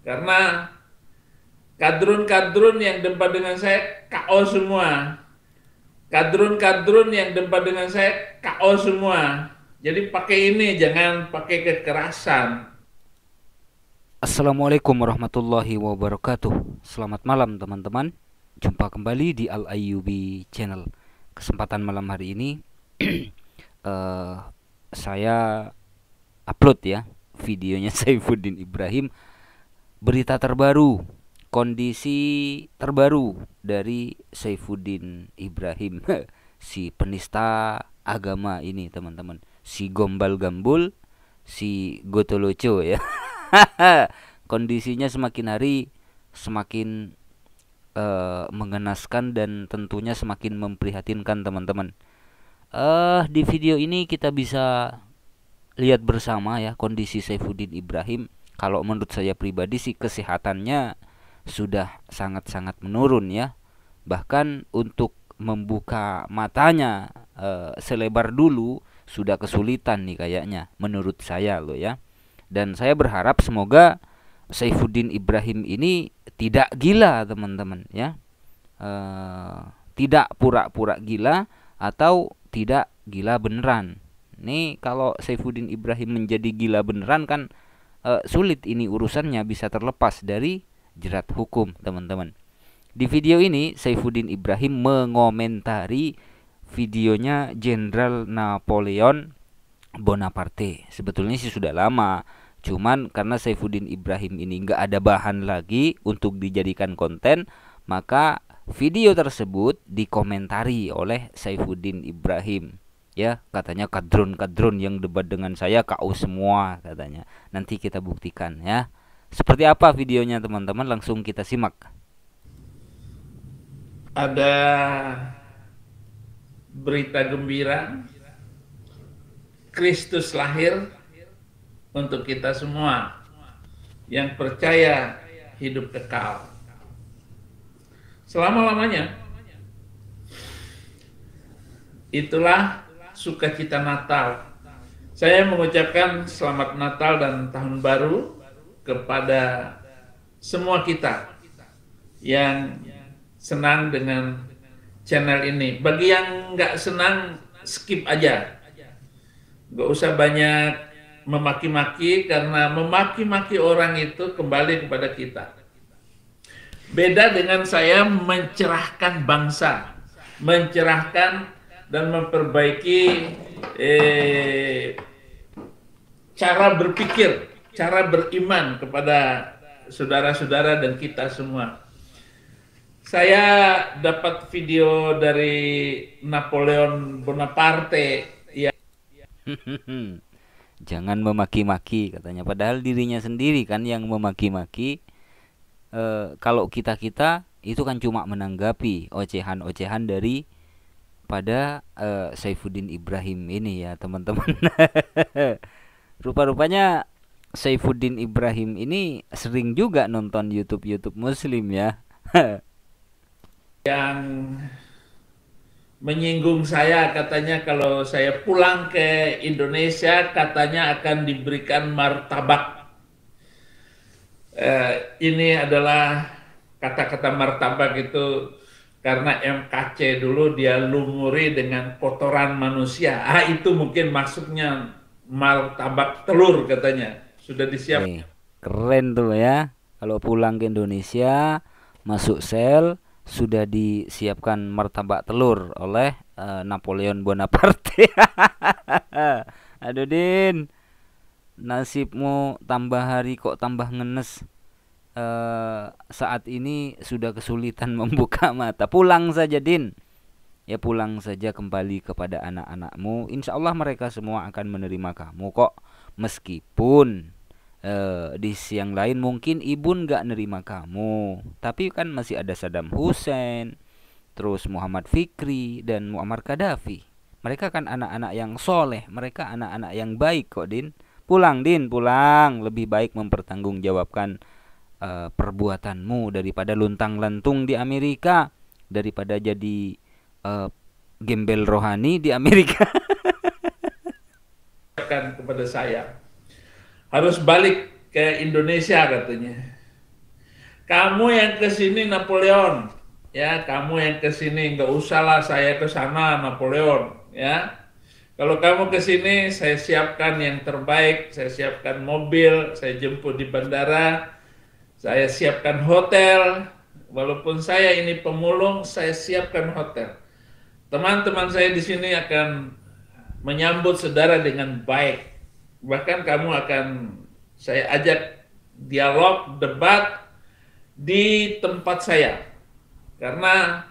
Karena kadrun-kadrun yang debat dengan saya KO semua. Kadrun-kadrun yang debat dengan saya KO semua. Jadi pakai ini, jangan pakai kekerasan. Assalamualaikum warahmatullahi wabarakatuh. Selamat malam teman-teman. Jumpa kembali di Al Ayyubi Channel. Kesempatan malam hari ini eh, saya upload ya videonya Saifuddin Ibrahim, berita terbaru, kondisi terbaru dari Saifuddin Ibrahim, si penista agama ini teman-teman, si gombal gambul, si gotoloco ya. Kondisinya semakin hari semakin mengenaskan dan tentunya semakin memprihatinkan teman-teman. Di video ini kita bisa lihat bersama ya kondisi Saifuddin Ibrahim. Kalau menurut saya pribadi sih kesehatannya sudah sangat-sangat menurun ya. Bahkan untuk membuka matanya selebar dulu sudah kesulitan nih kayaknya menurut saya loh ya. Dan saya berharap semoga Saifuddin Ibrahim ini tidak gila teman-teman ya. Eh, Tidak pura-pura gila atau tidak gila beneran. Nih kalau Saifuddin Ibrahim menjadi gila beneran kan sulit ini urusannya bisa terlepas dari jerat hukum teman-teman. Di video ini Saifuddin Ibrahim mengomentari videonya Jenderal Napoleon Bonaparte. Sebetulnya sih sudah lama, cuman karena Saifuddin Ibrahim ini nggak ada bahan lagi untuk dijadikan konten, maka video tersebut dikomentari oleh Saifuddin Ibrahim. Ya, katanya kadrun-kadrun yang debat dengan saya KO semua katanya. Nanti kita buktikan ya. Seperti apa videonya teman-teman? Langsung kita simak. Ada berita gembira, Kristus lahir untuk kita semua yang percaya hidup kekal selama-lamanya. Itulah sukacita Natal. Saya mengucapkan selamat Natal dan Tahun Baru kepada semua kita yang senang dengan channel ini. Bagi yang nggak senang, skip aja. Nggak usah banyak memaki-maki, karena memaki-maki orang itu kembali kepada kita. Beda dengan saya mencerahkan bangsa, mencerahkan dan memperbaiki cara berpikir, cara beriman kepada saudara-saudara dan kita semua. Saya dapat video dari Napoleon Bonaparte. Jangan memaki-maki katanya, padahal dirinya sendiri kan yang memaki-maki. Kalau kita-kita itu kan cuma menanggapi ocehan-ocehan dari pada Saifuddin Ibrahim ini ya teman-teman. Rupa-rupanya Saifuddin Ibrahim ini sering juga nonton YouTube Muslim ya. Yang menyinggung saya, katanya kalau saya pulang ke Indonesia katanya akan diberikan martabak. Ini adalah kata-kata martabak itu karena MKC dulu dia lumuri dengan kotoran manusia. Itu mungkin maksudnya martabak telur katanya. Sudah disiap. Keren tuh ya. Kalau pulang ke Indonesia masuk sel sudah disiapkan martabak telur oleh Napoleon Bonaparte. Aduh Din, nasibmu tambah hari kok tambah ngenes. Saat ini sudah kesulitan membuka mata. Pulang saja Din. Ya pulang saja kembali kepada anak-anakmu. Insya Allah mereka semua akan menerima kamu kok. Meskipun di siang lain mungkin ibu nggak nerima kamu, tapi kan masih ada Saddam Hussein, terus Muhammad Fikri dan Muammar Gaddafi. Mereka kan anak-anak yang soleh, mereka anak-anak yang baik kok Din. Pulang Din, pulang. Lebih baik mempertanggungjawabkan perbuatanmu daripada luntang-lantung di Amerika, daripada jadi gembel rohani di Amerika. Kepada saya harus balik ke Indonesia katanya. Kamu yang ke sini Napoleon, ya kamu yang ke sini, nggak usahlah saya ke sana Napoleon, ya. Kalau kamu ke sini, saya siapkan yang terbaik, saya siapkan mobil, saya jemput di bandara, saya siapkan hotel. Walaupun saya ini pemulung, saya siapkan hotel. Teman-teman saya di sini akan menyambut saudara dengan baik. Bahkan kamu akan saya ajak dialog, debat di tempat saya. Karena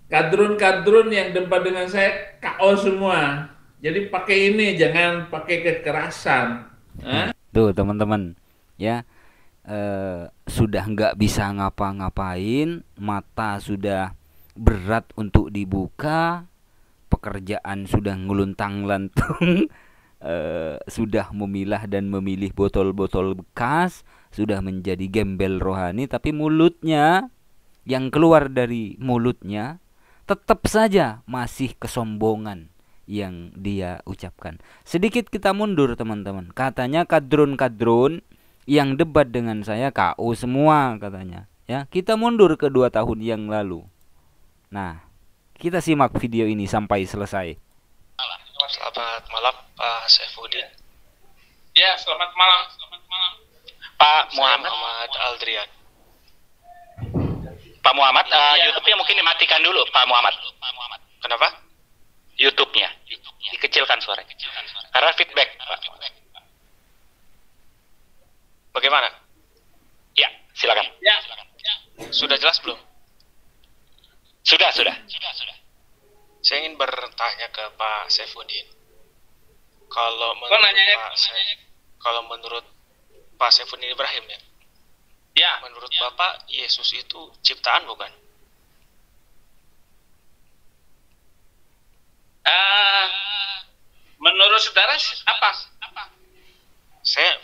kadrun-kadrun yang debat dengan saya KO semua. Jadi pakai ini, jangan pakai kekerasan. Tuh teman-teman, ya sudah nggak bisa ngapa-ngapain, mata sudah berat untuk dibuka, pekerjaan sudah nguluntang-lantung, sudah memilah dan memilih botol-botol bekas, sudah menjadi gembel rohani, tapi mulutnya, yang keluar dari mulutnya tetap saja masih kesombongan yang dia ucapkan. Sedikit kita mundur teman-teman. Katanya kadrun-kadrun yang debat dengan saya KO semua katanya. Ya, kita mundur ke 2 tahun yang lalu. Nah, kita simak video ini sampai selesai. Selamat malam Pak Saifuddin. Ya, selamat malam. Selamat malam. Pak Muhammad Aldrian. Pak Muhammad, YouTube-nya mungkin dimatikan dulu, Pak Muhammad. Kenapa? YouTube-nya dikecilkan suaranya. Karena feedback, Pak. Bagaimana? Ya, silakan. Ya. Sudah jelas belum? Sudah. Saya ingin bertanya ke Pak Saifuddin. Kalau menurut Pak Saifuddin Ibrahim ya, menurut Bapak Yesus itu ciptaan bukan? Menurut saudara apa? Saya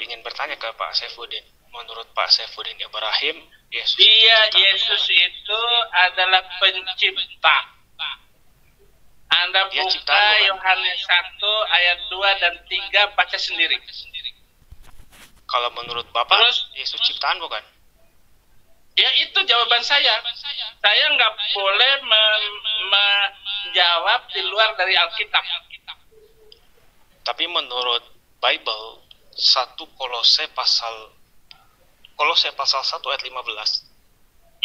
ingin bertanya ke Pak Saifuddin. Menurut Pak Saifuddin Ibrahim, Yesus itu adalah pencipta. Anda Dia buka ciptaan, bukan? Yohanes 1 ayat 2 dan 3, baca sendiri. Kalau menurut Bapak, Terus? Yesus ciptaan bukan? Ya itu jawaban saya. Saya nggak boleh menjawab di luar dari Alkitab. Tapi menurut Bible, 1 Kolose pasal 1 ayat 15,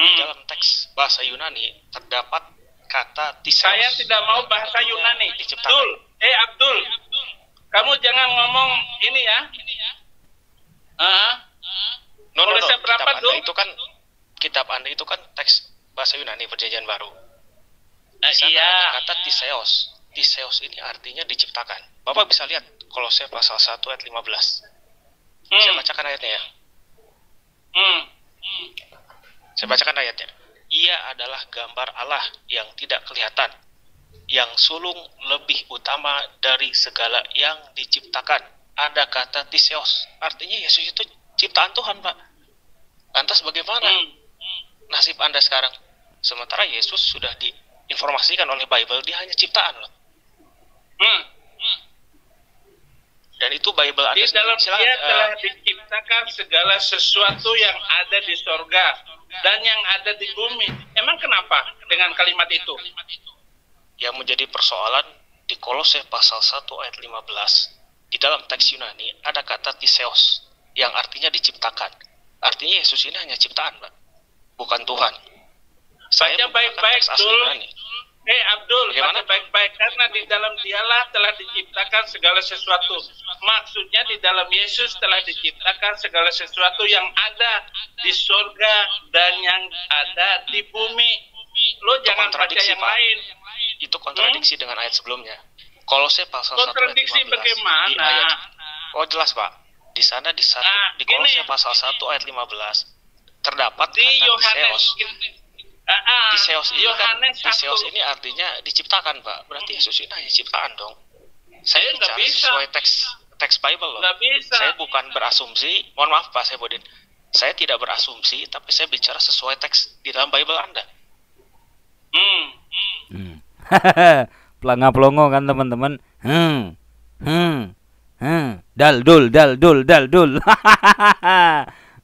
di dalam teks bahasa Yunani terdapat kata theos. Saya tidak mau bahasa Yunani. Diciptakan. Abdul, kamu jangan ngomong ini ya. Kolose berapa tuh? Kitab Anda itu kan teks bahasa Yunani Perjanjian Baru. Di sana Iya. ada kata theos. Theos ini artinya diciptakan. Bapak bisa lihat Kolose pasal 1 ayat 15. Saya bacakan ayatnya ya. Saya bacakan ayatnya. Ia adalah gambar Allah yang tidak kelihatan, yang sulung lebih utama dari segala yang diciptakan. Ada kata theos, artinya Yesus itu ciptaan Tuhan, Pak. Lantas bagaimana nasib Anda sekarang? Sementara Yesus sudah diinformasikan oleh Bible, dia hanya ciptaan loh. Dan itu Bible Anda Di dalam sendiri. dia telah diciptakan segala sesuatu yang ada di sorga dan yang ada di bumi. Emang kenapa dengan kalimat itu? Yang menjadi persoalan di Kolose pasal 1 ayat 15, di dalam teks Yunani ada kata theos yang artinya diciptakan. Artinya Yesus ini hanya ciptaan, Pak, bukan Tuhan. Baca baik-baik, Abdul, Bagaimana? baca baik-baik, karena di dalam dialah telah diciptakan segala sesuatu. Maksudnya di dalam Yesus telah diciptakan segala sesuatu yang ada di surga dan yang ada di bumi. Lo jangan baca yang Pak. lain. Itu kontradiksi dengan ayat sebelumnya. Kolose pasal 1 ayat 15. Kontradiksi bagaimana? Di ayat, jelas, Pak. Di sana di Kolose pasal 1 ayat 15 terdapat di kata Yohanes theos ini kan, Yohanes theos 1. ini artinya diciptakan, Pak. Berarti Yesus ini hanya ciptaan dong. Saya nggak bicara bisa. sesuai teks Bible loh. Nggak bisa. Saya bukan berasumsi. Mohon maaf Pak Saifuddin. Saya tidak berasumsi, tapi saya bicara sesuai teks di dalam Bible Anda. Pelanga-pelongo kan teman-teman. Dal dul.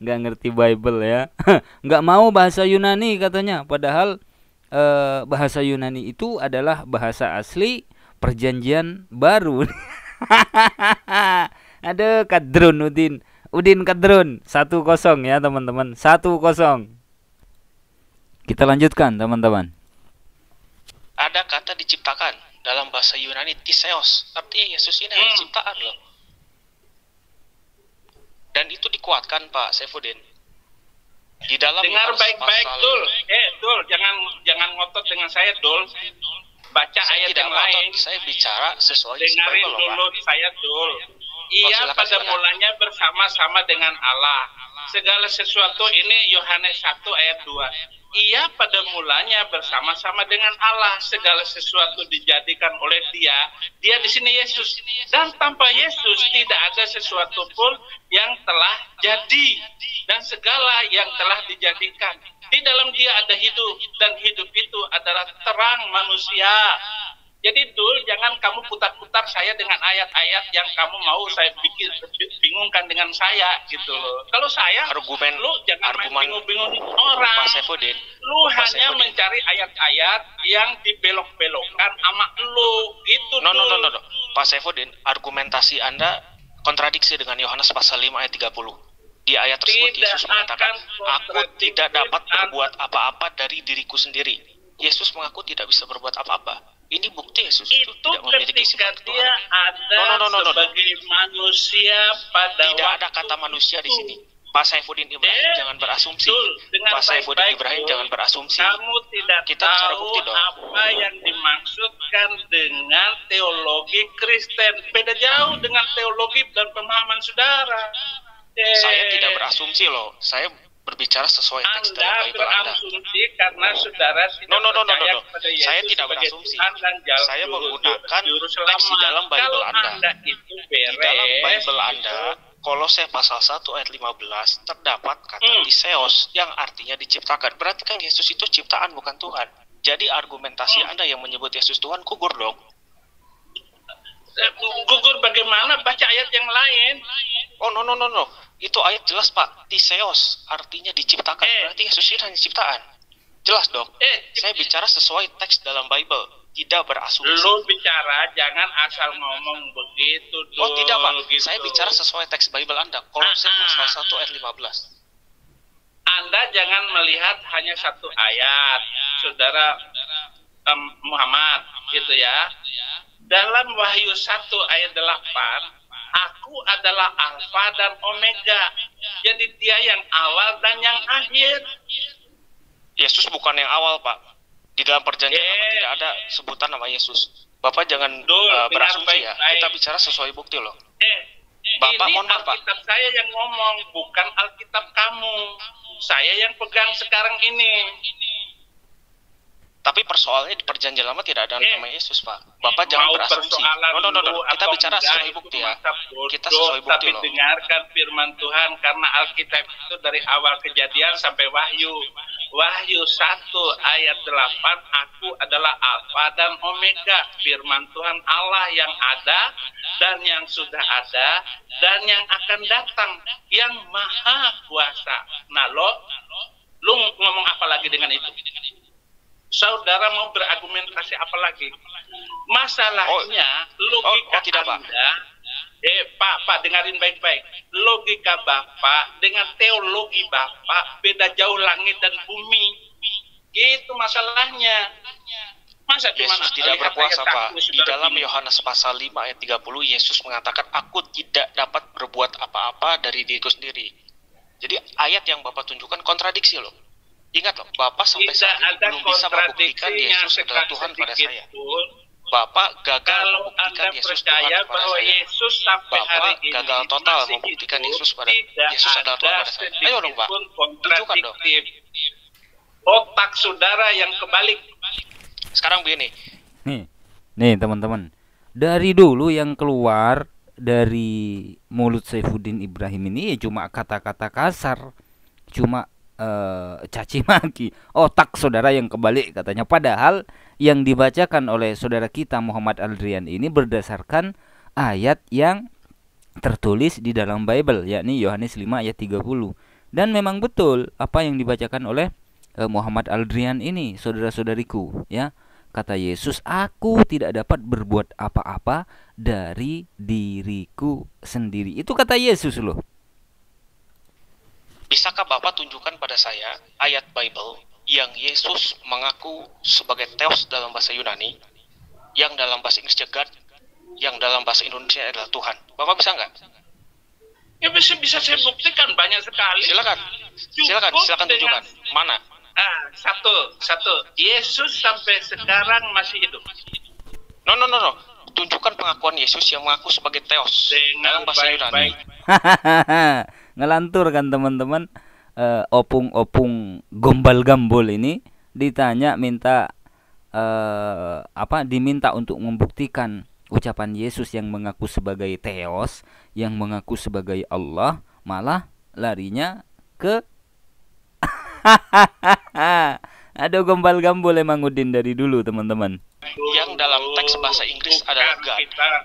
nggak ngerti Bible ya. Nggak mau bahasa Yunani katanya, padahal bahasa Yunani itu adalah bahasa asli Perjanjian Baru. Aduh, kadrun Udin kadrun. 1-0 ya teman-teman, 1-0. Kita lanjutkan teman-teman. Ada kata diciptakan dalam bahasa Yunani tiseos, artinya Yesus ini adalah ciptaan loh. Dan itu dikuatkan Pak Saifuddin di dalam dengar baik-baik Dul. Dul, jangan ngotot dengan saya Dul. Baca saya ayat tidak yang lain. Saya bicara sesuai dengarin Bible, dulu Pak. saya Dul. Ia pada mulanya bersama-sama dengan Allah. Segala sesuatu ini Yohanes 1 ayat 2. Ia pada mulanya bersama-sama dengan Allah. Segala sesuatu dijadikan oleh Dia. Dia di sini Yesus. Dan tanpa Yesus tidak ada sesuatu pun yang telah jadi. Dan segala yang telah dijadikan. Di dalam Dia ada hidup. Dan hidup itu adalah terang manusia. Jadi Dul, jangan kamu putar-putar saya dengan ayat-ayat yang kamu mau saya bingungkan dengan saya gitu loh. Kalau saya, lu jangan bingung-bingung orang. Pak Saifuddin, lu hanya mencari ayat-ayat yang dibelok-belokkan sama lu gitu. No. Pak Saifuddin, argumentasi Anda kontradiksi dengan Yohanes pasal 5 ayat 30. Di ayat tersebut Yesus mengatakan, aku tidak dapat berbuat apa-apa dari diriku sendiri. Yesus mengaku tidak bisa berbuat apa-apa. Ini bukti Yesus itu tidak memiliki sifat Tuhan. Dia ada sebagai manusia pada tidak ada kata manusia di sini. Pak Saifuddin Ibrahim jangan berasumsi. Pak Saifuddin Ibrahim jangan berasumsi. Kamu tidak kita tahu bukti dong. Apa yang dimaksudkan dengan teologi Kristen. Beda jauh dengan teologi dan pemahaman saudara. Saya tidak berasumsi loh. Saya berbicara sesuai teks dalam Bible Anda. Berasumsi karena saudara tidak percaya kepada Yesus. Saya tidak berasumsi. Saya menggunakan teks di dalam Bible kalau Anda. Itu beres, di dalam Bible Anda, Kolose pasal 1 ayat 15 terdapat kata tiseos yang artinya diciptakan. Berarti kan Yesus itu ciptaan bukan Tuhan. Jadi argumentasi Anda yang menyebut Yesus Tuhan gugur dong. Gugur bagaimana? Baca ayat yang lain. Oh no. Itu ayat jelas Pak. Tiseos artinya diciptakan. Berarti Yesus itu hanya ciptaan. Jelas dong. Saya bicara sesuai teks dalam Bible. Tidak berasumsi. Lu bicara jangan asal ngomong begitu dong. Oh tidak Pak. Gitu. Saya bicara sesuai teks Bible Anda. Kolose pasal 1 ayat 15. Anda jangan melihat hanya satu ayat. Saudara Muhammad gitu ya. Dalam Wahyu 1 ayat 8, aku adalah Alfa dan Omega. Jadi dia yang awal dan yang akhir. Yesus bukan yang awal, Pak. Di dalam perjanjian lama tidak ada sebutan nama Yesus. Bapak jangan berasumsi ya. Kita bicara sesuai bukti loh. Bapak mohon maaf, Pak. Alkitab saya yang ngomong, bukan Alkitab kamu. Saya yang pegang sekarang ini. Tapi persoalannya di perjanjian lama tidak ada nama Yesus, Pak. Bapak jangan berasumsi. No. Kita bicara sesuai bukti ya. Kita sesuai bukti loh. Tapi dengarkan firman Tuhan, karena Alkitab itu dari awal Kejadian sampai Wahyu. Wahyu 1 ayat 8, aku adalah Alfa dan Omega. Firman Tuhan Allah yang ada dan yang sudah ada dan yang akan datang, yang maha kuasa. Nah lu ngomong apa lagi dengan itu? Saudara mau berargumentasi apa lagi? Masalahnya logika tidak, Pak. Anda, Pak dengarin baik-baik. Logika Bapak dengan teologi Bapak beda jauh langit dan bumi. Gitu masalahnya. Masa Yesus tidak berkuasa, Pak. Di dalam Yohanes pasal 5 ayat 30 Yesus mengatakan, aku tidak dapat berbuat apa-apa dari diriku sendiri. Jadi ayat yang Bapak tunjukkan kontradiksi loh. Ingat loh, Bapak sampai saat ini belum bisa membuktikan Yesus adalah Tuhan pada saya. Bapak gagal membuktikan Yesus Tuhan kepada saya. Bapak gagal total membuktikan Yesus adalah Tuhan pada saya. Ayo dong Pak, tunjukkan dong. Otak saudara yang kebalik. Sekarang begini. Nih teman-teman, dari dulu yang keluar dari mulut Saifuddin Ibrahim ini cuma kata-kata kasar, cuma caci maki. Otak saudara yang kebalik katanya. Padahal yang dibacakan oleh saudara kita Muhammad Aldrian ini berdasarkan ayat yang tertulis di dalam Bible, yakni Yohanes 5 ayat 30. Dan memang betul apa yang dibacakan oleh Muhammad Aldrian ini, saudara-saudariku, ya. Kata Yesus, aku tidak dapat berbuat apa-apa dari diriku sendiri. Itu kata Yesus loh. Bisakah Bapak tunjukkan pada saya ayat Bible yang Yesus mengaku sebagai Theos dalam bahasa Yunani, yang dalam bahasa Inggris God, yang dalam bahasa Indonesia adalah Tuhan? Bapak bisa nggak? Ya bisa saya buktikan banyak sekali. Silakan tunjukkan. Mana? Satu. Yesus sampai sekarang masih hidup. No. Tunjukkan pengakuan Yesus yang mengaku sebagai Theos dalam bahasa Yunani. Ngelantur kan teman-teman. Opung-opung gombal gambol ini ditanya diminta untuk membuktikan ucapan Yesus yang mengaku sebagai Theos, yang mengaku sebagai Allah, malah larinya ke aduh, gombal gambol emang Udin dari dulu teman-teman. Yang dalam teks bahasa Inggris adalah God.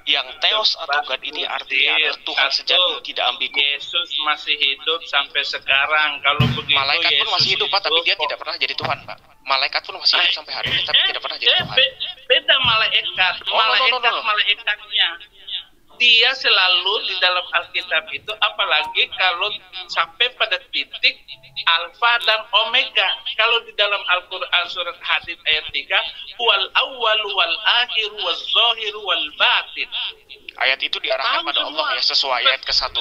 Yang Theos atau God ini artinya adalah Tuhan sejati, tidak ambigu. Yesus masih hidup sampai sekarang. Kalau begitu malaikat pun masih hidup, Pak, tapi dia tidak pernah jadi Tuhan, Pak. Malaikat pun masih hidup sampai hari ini, tapi tidak pernah jadi Tuhan. Beda malaikat. Malaikatnya. Dia selalu di dalam Alkitab itu, apalagi kalau sampai pada titik Alfa dan Omega. Kalau di dalam Al-Quran surat Hadid ayat 3, wal awwal wal akhir wal zahir wal batin. Ayat itu diarahkan pada Allah ya, sesuai ayat ke-1.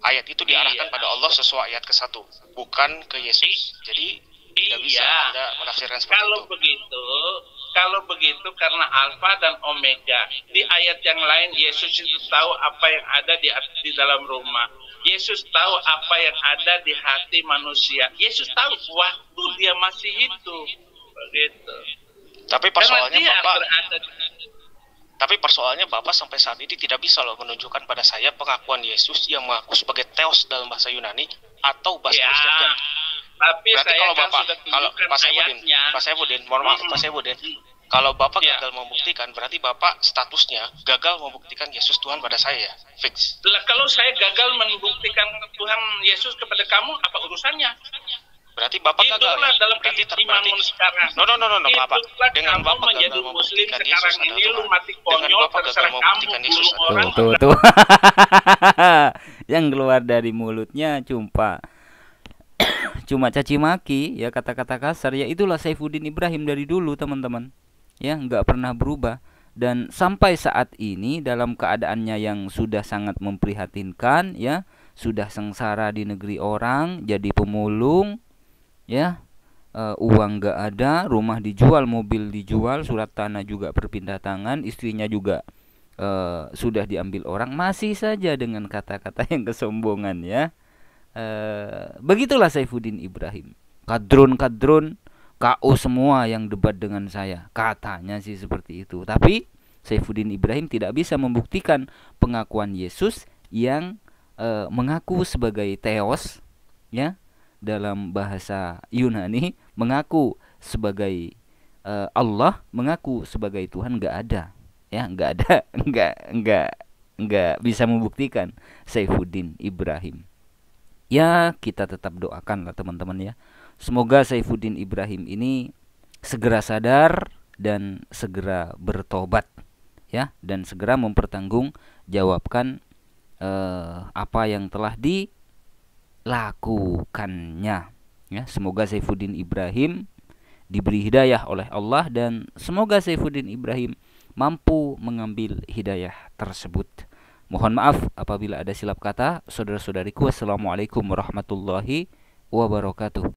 Ayat itu diarahkan pada Allah sesuai ayat ke-1, bukan ke Yesus. Jadi tidak bisa Anda menafsirkan seperti itu. Kalau begitu karena Alfa dan Omega. Di ayat yang lain Yesus itu tahu apa yang ada di dalam rumah. Yesus tahu apa yang ada di hati manusia. Yesus tahu waktu dia masih hidup. Begitu. Tapi persoalannya Bapak sampai saat ini tidak bisa loh menunjukkan pada saya pengakuan Yesus yang mengaku sebagai Theos dalam bahasa Yunani atau bahasa Inggris. Tapi berarti saya kalau kan Bapak, sudah kalau Pak Saifudin, mohon maaf Pak Saifudin, kalau Bapak gagal membuktikan, berarti Bapak statusnya gagal membuktikan Yesus Tuhan pada saya, fix. Kalau saya gagal membuktikan Tuhan Yesus kepada kamu, apa urusannya? Berarti Bapak gagal. Dalam keimanmu sekarang. No, Bapak. Dengan Bapak gagal membuktikan Yesus adalah Tuhan. Dengan Bapak gagal membuktikan Yesus adalah Tuhan. Tuh. Yang keluar dari mulutnya cuma caci maki, ya, kata-kata kasar. Ya itulah Saifuddin Ibrahim dari dulu teman-teman, ya, nggak pernah berubah. Dan sampai saat ini dalam keadaannya yang sudah sangat memprihatinkan, ya, sudah sengsara di negeri orang, jadi pemulung, ya, uang nggak ada, rumah dijual, mobil dijual, surat tanah juga berpindah tangan, istrinya juga sudah diambil orang, masih saja dengan kata-kata yang kesombongan, ya. Begitulah Saifuddin Ibrahim. Kadrun KO semua yang debat dengan saya, katanya sih seperti itu. Tapi Saifuddin Ibrahim tidak bisa membuktikan pengakuan Yesus yang mengaku sebagai Theos, ya, dalam bahasa Yunani, mengaku sebagai Allah, mengaku sebagai Tuhan, nggak ada, ya, nggak bisa membuktikan Saifuddin Ibrahim. Ya, kita tetap doakan lah teman-teman, ya. Semoga Saifuddin Ibrahim ini segera sadar dan segera bertobat, ya, dan segera mempertanggungjawabkan apa yang telah dilakukannya, ya. Semoga Saifuddin Ibrahim diberi hidayah oleh Allah dan semoga Saifuddin Ibrahim mampu mengambil hidayah tersebut. Mohon maaf apabila ada silap kata, saudara-saudariku. Wassalamualaikum warahmatullahi wabarakatuh.